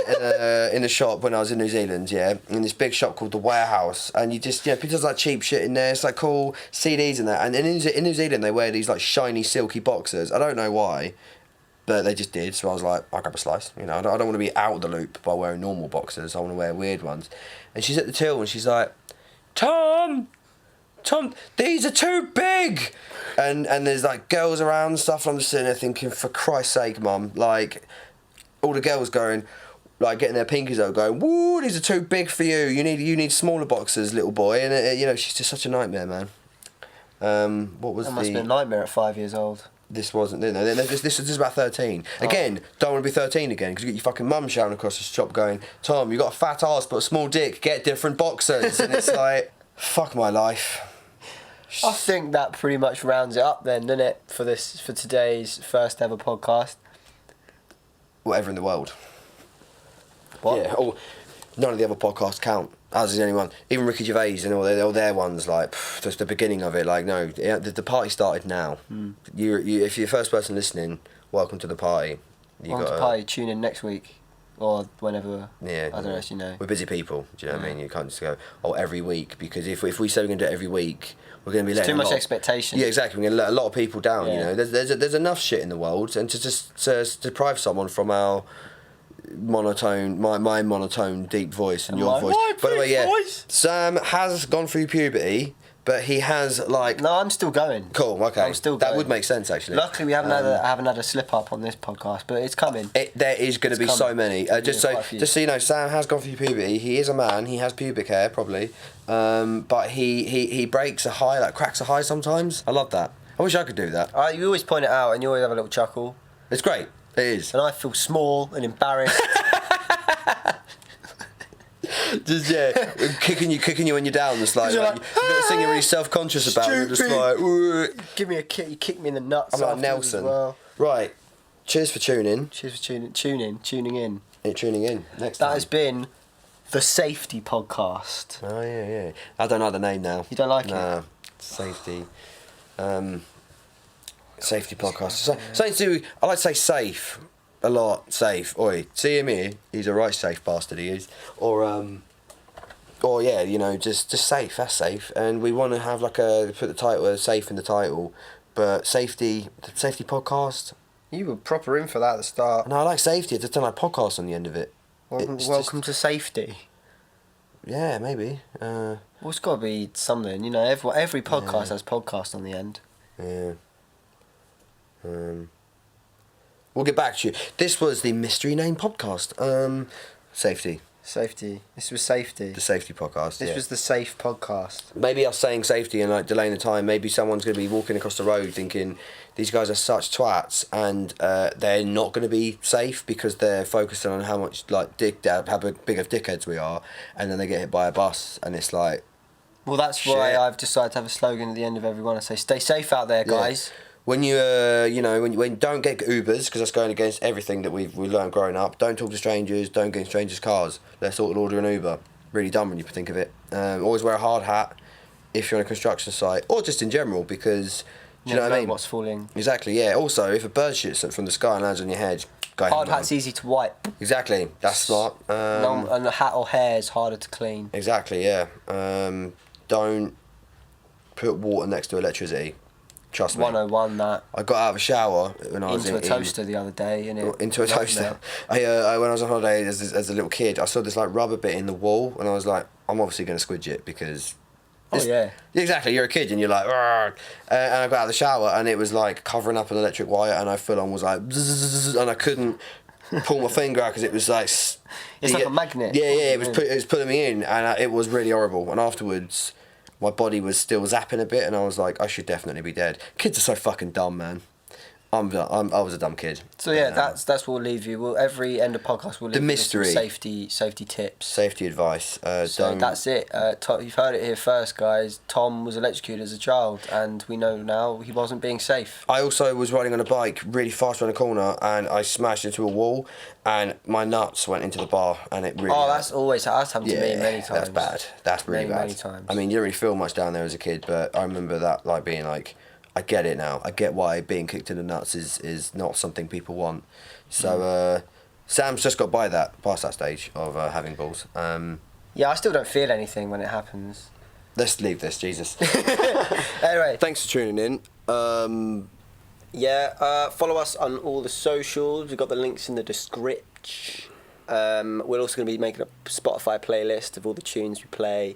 in a shop when I was in New Zealand, in this big shop called The Warehouse, and you just, people like cheap shit in there, it's like cool CDs and that, and in New Zealand they wear these like shiny silky boxers. I don't know why, but they just did, so I was like, I'll grab a slice, I don't want to be out of the loop by wearing normal boxers, I want to wear weird ones. And she's at the till and she's like, Tom, these are too big! And there's like girls around and stuff, and I'm just sitting there thinking, for Christ's sake, Mum, like, all the girls going, like getting their pinkies out, going, woo, these are too big for you. You need smaller boxers, little boy. And she's just such a nightmare, man. What was that must have been a nightmare at 5 years old. This wasn't. No, this was about 13. Again, don't want to be 13 again because you get your fucking mum shouting across the shop, going, Tom, you got a fat ass but a small dick. Get different boxers. And it's like, fuck my life. I think that pretty much rounds it up then, doesn't it, for today's first ever podcast. Whatever in the world. What? Yeah. None of the other podcasts count. As is the only one. Even Ricky Gervais and all their ones, like, that's the beginning of it. Like, no, the party started now. If you're the first person listening, welcome to the party. Welcome to the party. Tune in next week. Or whenever. Yeah. I don't know if you know. We're busy people. Do you know what I mean? You can't just go, every week. Because if we say we're going to do it every week, we're going to be letting too much expectation. Yeah, exactly. We're going to let a lot of people down. Yeah. There's enough shit in the world, and to deprive someone from our monotone, my monotone deep voice and your voice. By the way, voice. Sam has gone through puberty, but he has like. No, I'm still going. Cool. Okay. I'm still going. That would make sense actually. Luckily, we haven't had a slip up on this podcast, but it's coming. There is going to be so many. Just so you know, Sam has gone through puberty. He is a man. He has pubic hair probably, but he breaks a high, like cracks a high sometimes. I love that. I wish I could do that. You always point it out, and you always have a little chuckle. It's great. It is. And I feel small and embarrassed. Just kicking you when you're down. It's like you've got a thing you're really self-conscious about. You're just like, give me a kick. You kick me in the nuts. I'm like Nelson. Well. Right. Cheers for tuning. Cheers for tuning in. Yeah, tuning in. Next time. That has been the Safety Podcast. Oh yeah. I don't like the name now. You don't like it? Nah. Safety. Safety Podcast. Something to do. I like to say safe. A lot. Safe. Oi, see him here. He's a right safe bastard. He is. Or yeah, just safe. That's safe. And we want to have like put the title safe in the title, but the Safety Podcast. You were proper in for that at the start. No, I like safety. I just don't like podcast on the end of it. Welcome to safety. Yeah, maybe. Well, it's got to be something. Every podcast has podcast on the end. Yeah. We'll get back to you. This was the Mystery Name Podcast. Safety. Safety. This was safety. The safety podcast. This was the safe podcast. Maybe us saying safety and like delaying the time. Maybe someone's going to be walking across the road thinking these guys are such twats, and they're not going to be safe because they're focusing on how much like how big of dickheads we are, and then they get hit by a bus, and it's like. Well, that's why I've decided to have a slogan at the end of every one. I say, "Stay safe out there, guys." Yeah. When you when don't get Ubers, because that's going against everything that we learned growing up. Don't talk to strangers. Don't get in strangers' cars. Let's all order an Uber. Really dumb when you think of it. Always wear a hard hat if you're on a construction site, or just in general, because do you know what I mean? What's falling? Exactly. Yeah. Also, if a bird shits from the sky and lands on your head, hard hat's easy to wipe. Exactly. That's smart. And a hat or hair is harder to clean. Exactly. Yeah. Don't put water next to electricity. Trust me. 101 that. I got out of a shower when I was into a toaster the other day, innit? Into a toaster. I when I was on holiday as a little kid, I saw this like rubber bit in the wall, and I was like, I'm obviously going to squidge it because. Exactly. You're a kid and you're like, and I got out of the shower and it was like covering up an electric wire, and I full on was like, and I couldn't pull my finger out because it was like. It's like a magnet. Yeah. It was pulling me in, and it was really horrible. And afterwards. My body was still zapping a bit, and I was like, I should definitely be dead. Kids are so fucking dumb, man. I was a dumb kid. So yeah, that's what we'll leave you. Every end of podcast we'll leave the mystery. You with safety tips. Safety advice. So that's it. You've heard it here first, guys. Tom was electrocuted as a child, and we know now he wasn't being safe. I also was riding on a bike really fast around a corner, and I smashed into a wall, and my nuts went into the bar, and it really. That's happened to me many times. That's bad. That's really bad. Many times. I mean, you didn't really feel much down there as a kid, but I remember that like being like. I get it now. I get why being kicked in the nuts is not something people want. So Sam's just got past that stage of having balls. Yeah, I still don't feel anything when it happens. Let's leave this, Jesus. Anyway. Thanks for tuning in. Follow us on all the socials. We've got the links in the description. We're also going to be making a Spotify playlist of all the tunes we play.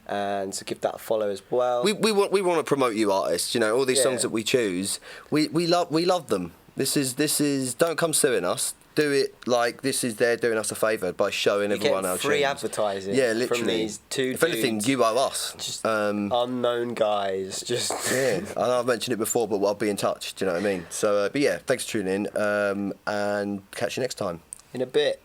And so give that a follow as well. We want to promote you artists. You know, all these songs that we choose. We love them. This is don't come suing us. Do it like this is they're doing us a favour by showing everyone our free tunes. advertising. Yeah, literally. From these two if anything, you owe us. Just unknown guys. Just yeah. I know I've mentioned it before, but I'll be in touch. Do you know what I mean? So, but yeah, thanks for tuning in, and catch you next time. In a bit.